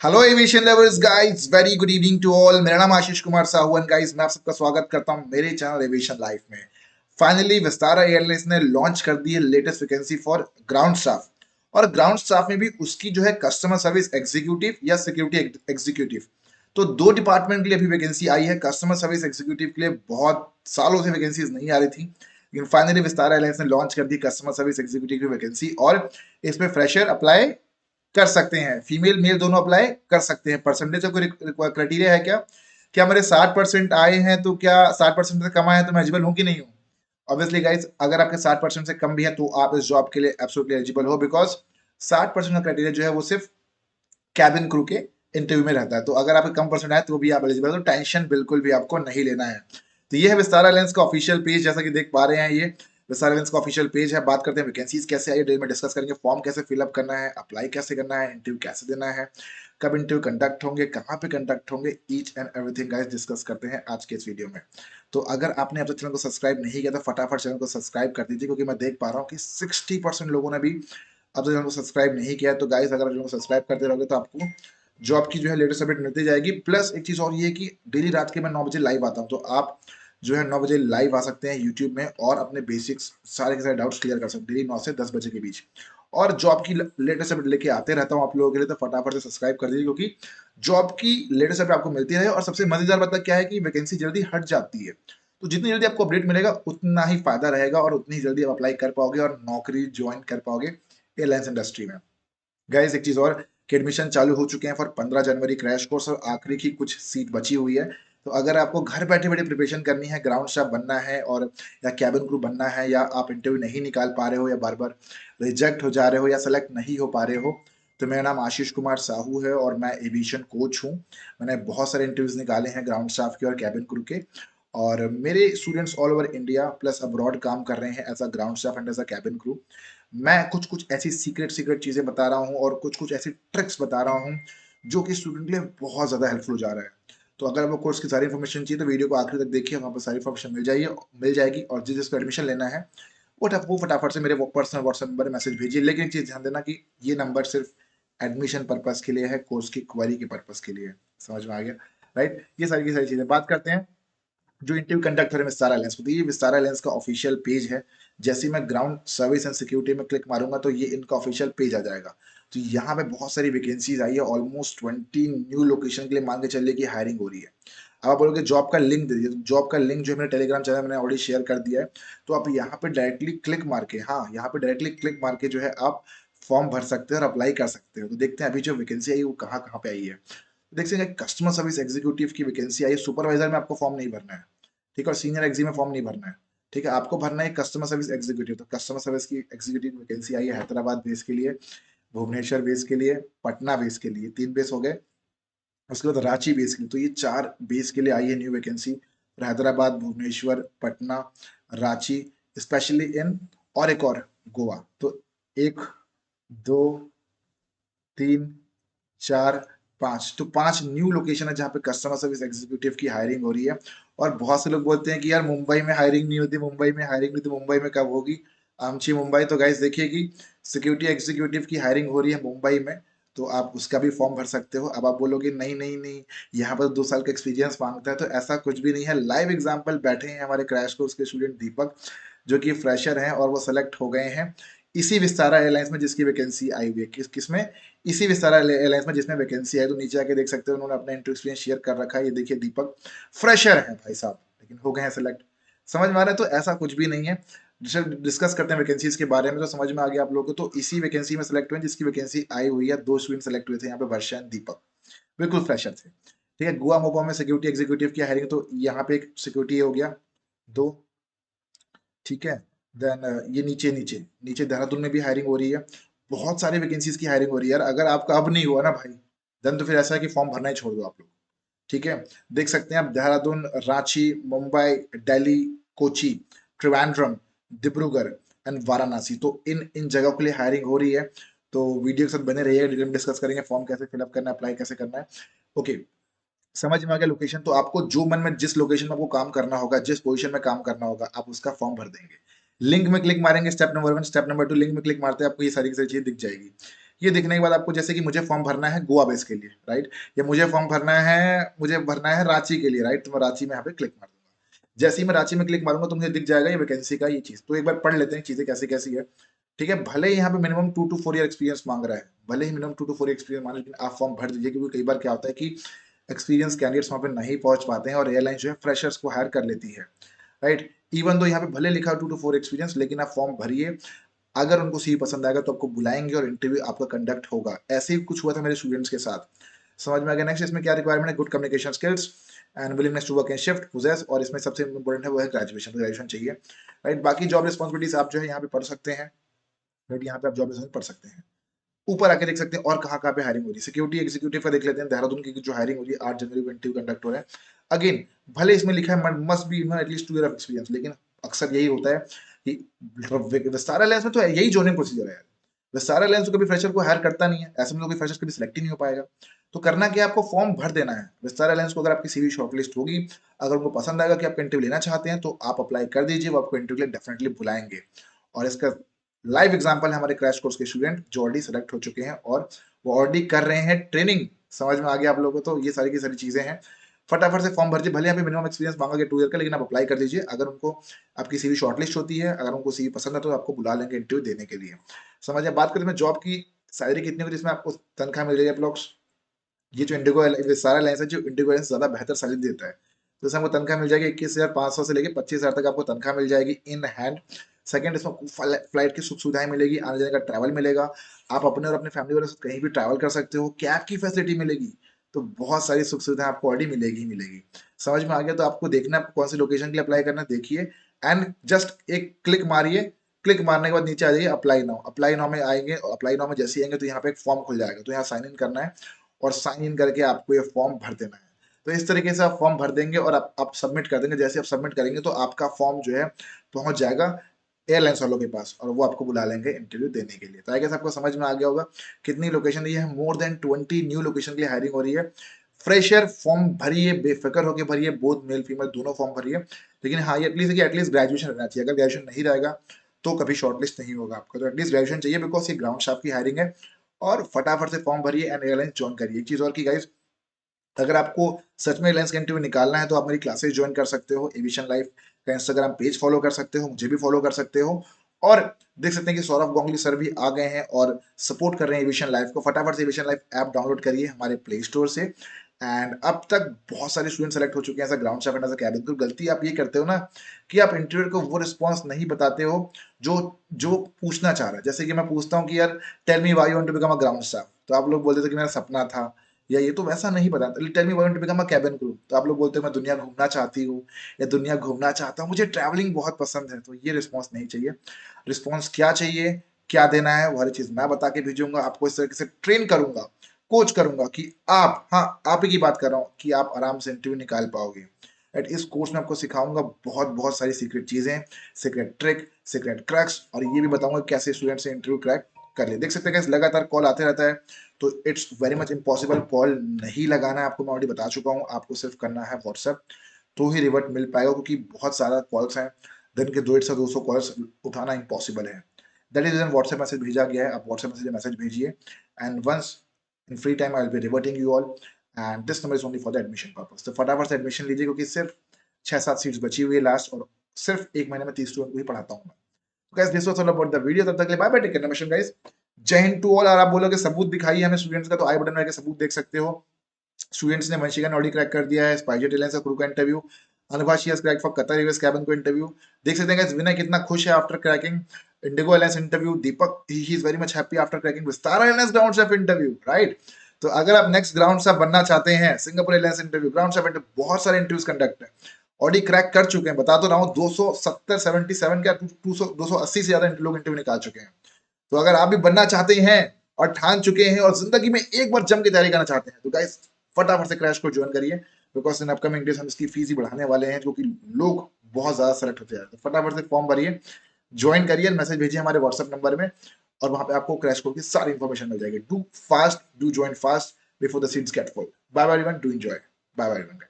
Hello aviation lovers guys, very good evening to all. मेरा नाम Ashish Kumar Sahu and guys, मैं आप सबका स्वागत करता हूं मेरे चैनल एविएशन लाइफ में। फाइनली विस्तारा एयरलाइंस ने लॉन्च कर दी है latest vacancy for ground staff. और ग्राउंड स्टाफ में भी उसकी जो है कस्टमर सर्विस एग्जीक्यूटिव या सिक्योरिटी एग्जीक्यूटिव, तो दो डिपार्टमेंट के लिए अभी वैकेंसी आई है। कस्टमर सर्विस एग्जीक्यूटिव के लिए बहुत सालों से वैकेंसीज नहीं आ रही थी, लेकिन फाइनली विस्तारा एयरलाइंस ने लॉन्च कर दी कस्टमर सर्विस एग्जीक्यूटिव की वैकेंसी। और इसमें फ्रेशर अप्लाई कर सकते हैं, फीमेल मेल दोनों अप्लाई कर सकते हैं। परसेंटेज का कोई क्राइटेरिया है क्या? क्या मेरे 60% आए हैं तो क्या 60% से कम आए हैं तो मैं एलिजिबल हूँ कि नहीं हूँ? ऑब्वियसली गाइस, अगर आपके 60% से कम भी है तो आप इस जॉब के लिए एब्सोल्युटली एलिजिबल हो, बिकॉज 60% का क्राइटेरिया जो है वो सिर्फ कैबिन क्रू के इंटरव्यू में रहता है। तो अगर आपके कम परसेंट आए तो भी आप एलिजिबल हो, तो टेंशन बिल्कुल भी आपको नहीं लेना है। तो ये है विस्तारा एयरलाइंस का ऑफिशियल पेज, जैसा कि देख पा रहे हैं। ये विस्तारा एयरलाइंस का ऑफिशियल पेज है। बात करते हैं वैकेंसीज कैसे आई है, डिटेल में डिस्कस करेंगे। फॉर्म कैसे फिलअप करना है, अप्लाई कैसे करना है, इंटरव्यू कैसे देना है, कब इंटरव्यू कंडक्ट होंगे, कहाँ पे कंडक्ट होंगे, each and everything guys discuss करते हैं आज के इस वीडियो में। तो अगर आपने अब तक चैनल को सब्सक्राइब नहीं किया तो फटाफट चैनल को सब्सक्राइब कर दीजिए, क्योंकि मैं देख पा रहा हूँ कि 60% लोगों ने भी अब तक चैनल को सब्सक्राइब नहीं किया है। तो गाइस, अगर चैनल को सब्सक्राइब करते रहोगे तो आपको जॉब की जो है लेटेस्ट अपडेट मिलती जाएगी। प्लस एक चीज और ये कि डेली रात के मैं 9 बजे लाइव आता हूँ, तो आप जो है 9 बजे लाइव आ सकते हैं यूट्यूब में और अपने बेसिक्स सारे के सारे डाउट्स क्लियर कर सकते हैं डेली 9 से 10 बजे के बीच। और जॉब की लेटेस्ट अपडेट लेके आते रहता हूँ आप लोगों के लिए, तो फटाफट से सब्सक्राइब कर दीजिए, क्योंकि जॉब की लेटेस्ट अपडेट आपको मिलती रहे। और सबसे मजेदार बात क्या है कि वैकेंसी जल्दी हट जाती है, तो जितनी जल्दी आपको अपडेट मिलेगा उतना ही फायदा रहेगा और उतनी ही जल्दी आप अप्लाई कर पाओगे और नौकरी ज्वाइन कर पाओगे एयरलाइंस इंडस्ट्री में। गाइस, एक चीज और कि एडमिशन चालू हो चुके हैं फॉर 15 जनवरी क्रैश कोर्स, और आखिरी की कुछ सीट बची हुई है। तो अगर आपको घर बैठे बैठे प्रिपरेशन करनी है, ग्राउंड स्टाफ बनना है और या कैबिन क्रू बनना है, या आप इंटरव्यू नहीं निकाल पा रहे हो, या बार बार रिजेक्ट हो जा रहे हो, या सेलेक्ट नहीं हो पा रहे हो, तो मेरा नाम आशीष कुमार साहू है और मैं एविएशन कोच हूँ। मैंने बहुत सारे इंटरव्यूज निकाले हैं ग्राउंड स्टाफ के और कैबिन क्रू के, और मेरे students all over India plus abroad काम कर रहे हैं as a ground staff and as a cabin crew. मैं कुछ कुछ ऐसी सीक्रेट सीक्रेट चीजें बता रहा हूँ और कुछ कुछ ऐसी ट्रिक्स बता रहा हूँ जो कि स्टूडेंट के लिए बहुत ज्यादा हेल्पफुल हो जा रहा है। तो अगर आपको कोर्स की सारी इन्फॉर्मेशन चाहिए तो वीडियो को आखिर तक देखिए, वहाँ पर सारी इन्फॉर्मेशन मिल जाएगी। और जिसको एडमिशन लेना है वो फटाफट से मेरे पर्सनल व्हाट्सएप नंबर पर मैसेज भेजिए। लेकिन एक चीज ध्यान देना कि ये नंबर सिर्फ एडमिशन पर्पज के लिए है, कोर्स की क्वारी के पर्पज के लिए है। समझ में आ गया? राइट, ये सारी की सारी चीजें बात करते हैं। जो इंटरव्यू कंडक्ट हो रहे हैं विस्तारा एलायंस को, तो ये विस्तारा एलायंस का ऑफिशियल पेज है। जैसे ही मैं ग्राउंड सर्विस एंड सिक्योरिटी में क्लिक मारूंगा तो ये इनका ऑफिशियल पेज आ जाएगा। तो यहाँ पे बहुत सारी वैकेंसीज आई है, ऑलमोस्ट 20 न्यू लोकेशन के लिए मान के चलिए कि हायरिंग हो रही है। अब आप बोलोगे जॉब का लिंक दे दीजिए, तो जॉब का लिंक जो है मेरे टेलीग्राम चैनल मैंने ऑलरेडी शेयर कर दिया है। तो आप यहाँ पे डायरेक्टली क्लिक मार के, हाँ यहाँ पे डायरेक्टली क्लिक मार के जो है आप फॉर्म भर सकते हैं और अप्लाई कर सकते हो। तो देखते हैं अभी जो वैकेंसी आई है वो कहाँ कहाँ पे आई है। देख सकते हैं कस्टमर सर्विस एग्जीक्यूटिव की वैकेंसी आई है। सुपरवाइजर में आपको फॉर्म नहीं भरना है, ठीक है, और सीनियर एग्जी में फॉर्म नहीं भरना है, ठीक है। आपको भरना है कस्टमर सर्विस एग्जीक्यूटिव। तो कस्टमर सर्विस की एग्जीक्यूटिव वैकेंसी आई है हैदराबाद बेस के लिए, भुवनेश्वर बेस के लिए, पटना बेस के लिए, 3 बेस हो गए। उसके बाद रांची बेस के लिए, तो ये 4 बेस के लिए आई है new vacancy. Hyderabad, Bhubaneswar, Patna, Ranchi, specially in, और एक और गोवा। तो 1, 2, 3, 4, 5, तो 5 न्यू लोकेशन है जहाँ पे कस्टमर सर्विस एग्जीक्यूटिव की हायरिंग हो रही है। और बहुत से लोग बोलते हैं कि यार मुंबई में हायरिंग नहीं होती, मुंबई में हायरिंग नहीं, तो मुंबई में कब होगी? आमची मुंबई। तो गाइस देखिए कि सिक्योरिटी एग्जीक्यूटिव की हायरिंग हो रही है मुंबई में, तो आप उसका भी फॉर्म भर सकते हो। अब आप बोलोगे नहीं नहीं नहीं, यहाँ पर 2 साल का एक्सपीरियंस मांगता है, तो ऐसा कुछ भी नहीं है। लाइव एग्जाम्पल बैठे हैं हमारे क्रैश कोर्स के स्टूडेंट दीपक, जो कि फ्रेशर हैं और वो सेलेक्ट हो गए हैं इसी विस्तारा एयरलाइंस में जिसकी वैकेंसी आई हुई है। किसमें? इसी विस्तारा एयरलाइंस में जिसमें वैकेंसी है। तो नीचे आके देख सकते हो उन्होंने अपना इंटरव्यू एक्सपीरियंस शेयर कर रखा है। ये देखिए दीपक फ्रेशर है भाई साहब, लेकिन हो गए हैं सिलेक्ट। समझ में आ रहा है? तो ऐसा कुछ भी नहीं है। डिस्कस करते हैं वैकेंसीज के बारे में, तो समझ में आ गया आप लोगों को। तो इसी वैकेंसी में सिलेक्ट हुए जिसकी वैकेंसी आई हुई है। 2 स्टूडेंट सेलेक्ट हुए थे यहाँ पे, वर्षा एंड दीपक, बिल्कुल फ्रेशर थे। ठीक है, गोवा मोपा में सिक्योरिटी एग्जीक्यूटिव की हायरिंग, तो यहाँ पे एक सिक्योरिटी हो गया 2, ठीक है। देन ये नीचे नीचे नीचे देहरादून में भी हायरिंग हो रही है। बहुत सारी वैकेंसीज की हायरिंग हो रही है यार। अगर आपका अब नहीं हुआ ना भाई, देन तो फिर ऐसा है कि फॉर्म भरना ही छोड़ दो आप लोग। ठीक है, देख सकते हैं आप देहरादून, रांची, मुंबई, दिल्ली, कोची, त्रिवेंद्रम, डिब्रूगढ़ एंड वाराणसी, तो इन इन जगहों के लिए हायरिंग हो रही है। तो वीडियो के साथ बने रहिएगा, डिटेल में डिस्कस करेंगे फॉर्म कैसे फिलअप करना है, अप्लाई कैसे करना है। ओके, समझ में आ गया लोकेशन। तो आपको जो मन में जिस लोकेशन में आपको काम करना होगा, जिस पोजीशन में काम करना होगा, आप उसका फॉर्म भर देंगे। लिंक में क्लिक मारेंगे, step number 1, step number 2, link में क्लिक मारते हैं आपको ये सारी की सारी चीजें दिख जाएगी। ये देखने के बाद आपको जैसे कि मुझे फॉर्म भरना है गोवा बेस के लिए, राइट, या मुझे भरना है रांची के लिए, राइट, तो मैं रांची में यहाँ पे क्लिक मार दूंगा। जैसे ही मैं रांची में क्लिक मारूंगा तो मुझे दिख जाएगा ये वैकेंसी का ये चीज। तो एक बार पढ़ लेते हैं चीजें कैसी कैसी है। ठीक है, भले ही यहाँ पे मिनिमम 2 to 4 ईयर एक्सपीरियंस मांग रहा है, भले ही मिनिमम 2 to 4 एक्सपीरियंस मांग, लेकिन आप फॉर्म भर दीजिए, क्योंकि कई बार क्या होता है कि एक्सपीरियंस कैंडिडेट्स वहां पे नहीं पहुंच पाते हैं और एयरलाइन जो है फ्रेशर्स को हायर कर लेती है, राइट। इवन दो यहाँ पे भले लिखा 2 to 4 एक्सपीरियंस, लेकिन आप फॉर्म भरिए, अगर उनको सीवी पसंद आएगा तो आपको बुलाएंगे और इंटरव्यू आपका कंडक्ट होगा। ऐसे ही कुछ हुआ था मेरे स्टूडेंट्स के साथ। समझ में आ गया। नेक्स्ट इसमें क्या रिक्वायरमेंट है, good communication skills and willingness to work in shift poses, और इसमें सबसे इंपॉर्टेंट है वो है ग्रेजुएशन, ग्रेजुएशन चाहिए, राइट। बाकी जॉब रिस्पॉन्सिबिलिटीज आप जो है यहाँ पे पढ़ सकते हैं, राइट, यहाँ पे आप जॉब रिस्पॉन्सिबिलिटी पढ़ सकते हैं। ऊपर आके देख सकते हैं और कहाँ कहाँ पे हायरिंग हो रही है। सिक्योरिटी एग्जीक्यूटिव का देख लेते हैं, देहरादून की जो हायरिंग हो रही है 8 जनवरी को इंटरव्यू कंडक्ट हो रहा है। अगेन भले इसमें लिखा है must be at least 2 year of experience, लेकिन अक्सर यही होता है कि विस्तारा एलायंस में तो यही जोनिंग प्रोसीजर है यार। विस्तारा एलायंस तो कभी फ्रेशर को हायर करता नहीं है, ऐसे में तो कोई फ्रेशर कभी सिलेक्ट ही नहीं हो पाएगा। तो करना क्या, आपको फॉर्म भर देना है। विस्तारा एलायंस को अगर आपकी सीवी शॉर्टलिस्ट होगी, अगर उनको पसंद आएगा कि आप इंटरव्यू लेना चाहते हैं, तो आप अप्लाई कर दीजिए, वो आपको इंटरव्यू लिए डेफिनेटली बुलाएंगे। और इसका लाइव एग्जांपल है हमारे क्रैश कोर्स के स्टूडेंट जो ऑलरेडी सेलेक्ट हो चुके हैं और वो ऑलरेडी कर रहे हैं ट्रेनिंग। समझ में आ गया आप लोगों को। तो ये सारी की सारी चीजें हैं। फटाफट से फॉर्म भर दीजिए, भले यहाँ पे मिनिमम एक्सपीरियंस मांगोगे 2 ईयर का, लेकिन आप अप्लाई कर दीजिए। अगर उनको आपकी सीवी शॉर्टलिस्ट होती है, अगर उनको सीवी पसंद है, तो आपको बुला लेंगे इंटरव्यू देने के लिए। समझिए। बात करें जॉब की सैलरी कितनी होगी, जिसमें आपको तनख्वाह मिल जाएगी अप्रोक्स, ये जो इंडिगो सारा लाइन्स है, जो इंडिगो लाइन्स ज्यादा बेहतर सैलरी देता है, तो इसमें आपको तनख्वाह मिल जाएगी 21,500 से लेकर 25,000 तक आपको तनख्वाह मिल जाएगी इन हैंड। सेकंड, इसमें फ्लाइट की सुख सुविधाएं मिलेगी, आने जाने का ट्रैवल मिलेगा, आप अपने और अपने फैमिली वाले से कहीं भी ट्रैवल कर सकते हो, कैब की फैसिलिटी मिलेगी। तो बहुत सारी सुख सुविधाएं आपको ऑलरेडी मिलेगी ही मिलेगी। समझ में आ गया। तो आपको देखना है कौन सी लोकेशन के लिए अप्लाई करना, देखिए एंड जस्ट एक क्लिक मारिए। क्लिक मारने के बाद नीचे आ जाइए अप्लाई नाउ। अप्लाई नाउ में आएंगे और अप्लाई नाउ में जैसे ही आएंगे तो यहाँ पे एक फॉर्म खुल जाएगा, तो यहाँ साइन इन करना है और साइन इन करके आपको ये फॉर्म भर देना है। तो इस तरीके से आप फॉर्म भर देंगे और आप सबमिट कर देंगे। जैसे आप सबमिट करेंगे तो आपका फॉर्म जो है पहुंच जाएगा एयरलाइंस वालों के पास और वो आपको बुला लेंगे इंटरव्यू देने के लिए। तो आई गेस आपको समझ में आ गया होगा कितनी लोकेशन दी है। मोर देन 20 न्यू लोकेशन के लिए हायरिंग हो रही है। फ्रेशर फॉर्म भरिए, बेफिक्र होकर भरिए, बोथ मेल फीमेल दोनों फॉर्म भरिए। लेकिन हाँ, ये एटलीस्ट ग्रेजुएशन रहना चाहिए। अगर ग्रेजुएशन नहीं रहेगा तो कभी शॉर्टलिस्ट नहीं होगा आपका। तो एटलीस्ट ग्रेजुएशन चाहिए, बिकॉज ये ग्राउंड स्टाफ की हायरिंग है। और फटाफट से फॉर्म भरिए एंड एयरलाइंस ज्वाइन करिए। एक चीज और की गाइस, अगर आपको सच में एयरलाइंस का इंटरव्यू निकालना है तो आप मेरी क्लासेस ज्वाइन कर सकते हो। एविएशन लाइफ का इंस्टाग्राम पेज फॉलो कर सकते हो, मुझे भी फॉलो कर सकते हो। और देख सकते हैं कि सौरभ गोंगली सर भी आ गए हैं और सपोर्ट कर रहे हैं एविएशन लाइफ को। फटाफट से एविएशन लाइफ ऐप डाउनलोड करिए हमारे प्ले स्टोर से। एंड अब तक बहुत सारे स्टूडेंट सेलेक्ट हो चुके हैं as a ground staff and as a cabin crew. गलती आप ये करते हो ना कि आप इंटरव्यू को वो रिस्पॉन्स नहीं बताते हो जो जो पूछना चाह रहा है। जैसे कि मैं पूछता हूँ कि यार tell me why you want to become a ground staff, तो आप लोग बोलते थे कि मेरा सपना था, या ये तो वैसा नहीं बताता। Tell me why you want to become a cabin crew, तो आप लोग बोलते हो मैं दुनिया घूमना चाहती हूँ या दुनिया घूमना चाहता हूँ, मुझे ट्रैवलिंग बहुत पसंद है। तो ये रिस्पॉन्स नहीं चाहिए। रिस्पॉन्स क्या चाहिए, क्या देना है, वो हर चीज मैं बता के भेजूंगा आपको। इस तरीके से ट्रेन करूंगा, कोच करूंगा कि आप, हाँ आप ही की बात कर रहा हूँ, कि आप आराम से इंटरव्यू निकाल पाओगे। एट इस कोर्स में आपको सिखाऊंगा बहुत बहुत सारी सीक्रेट चीजें, सीक्रेट ट्रिक, सीक्रेट क्रैक्स, और ये भी बताऊंगा कैसे स्टूडेंट से इंटरव्यू क्रैक कर ले। देख सकते हैं लगातार कॉल आते रहता है, तो it's very much impossible call नहीं लगाना है आपको। मैं ऑलरेडी बता चुका हूँ, आपको सिर्फ करना है व्हाट्सएप, तो ही रिवर्ट मिल पाएगा, क्योंकि बहुत सारा कॉल्स हैं। दिन के 150 से 200 कॉल्स उठाना इम्पॉसिबल है। दैट इज व्हाट्सएप मैसेज भेजा गया है, आप व्हाट्सएप मैसेज भेजिए। And once in free time I will be reverting you all, and this number is only for the admission purpose. तो फटाफट से एडमिशन लीजिए, क्योंकि सिर्फ 6-7 सीट्स बची हुई है लास्ट, और सिर्फ एक महीने में 30 स्टूडेंट को ही पढ़ाता हूँ मैं। Guys this was all about the video. तब तक के लिए बाय बाय, टेक केयर, नमस्कार गाइस, जय हिंद टू ऑल। और आप बोलोगे सबूत दिखाइए हमें स्टूडेंट्स का, तो आई बटन में आके सबूत देख सकते हो। स्टूडेंट्स ने वंशिका ऑलरेडी क्रैक कर दिया है स्पाइसजेट एयरलाइंस का क्रू का interview. Anubha she has crack for Qatar Airways cabin को इंटरव्यू। देख सकते हैं गाइस विनय कितना खुश है after cracking Indigo airlines interview. Deepak he is very much happy after cracking Vistara airlines ground staff interview, right. तो अगर आप नेक्स्ट ग्राउंड स्टाफ बनना चाहते हैं, Singapore airlines interview, ground staff interview, बहुत सारे इंटरव्यूज कंडक्ट है, ऑलरेडी क्रैक कर चुके हैं। बता तो रहा हूँ 277 क्या 280 से ज्यादा लोग इंटरव्यू निकाल चुके हैं। तो अगर आप भी बनना चाहते हैं और ठान चुके हैं और जिंदगी में एक बार जम की तैयारी करना चाहते हैं, तो गाइस फटाफट से क्रैश को ज्वाइन करिए, बिकॉज इन अपकमिंग डेज हम इसकी फीस ही बढ़ाने वाले हैं, क्योंकि लोग बहुत ज्यादा सेलेक्ट होते हैं। तो फटाफट से फॉर्म भरिए, ज्वाइन करिए, मैसेज भेजिए हमारे व्हाट्सएप नंबर में, और वहां पे आपको क्रैश कोर्स की सारी इंफॉर्मेशन मिल जाएगी। Do fast, do join fast before the seats get full. Bye bye everyone, do enjoy. Bye bye everyone.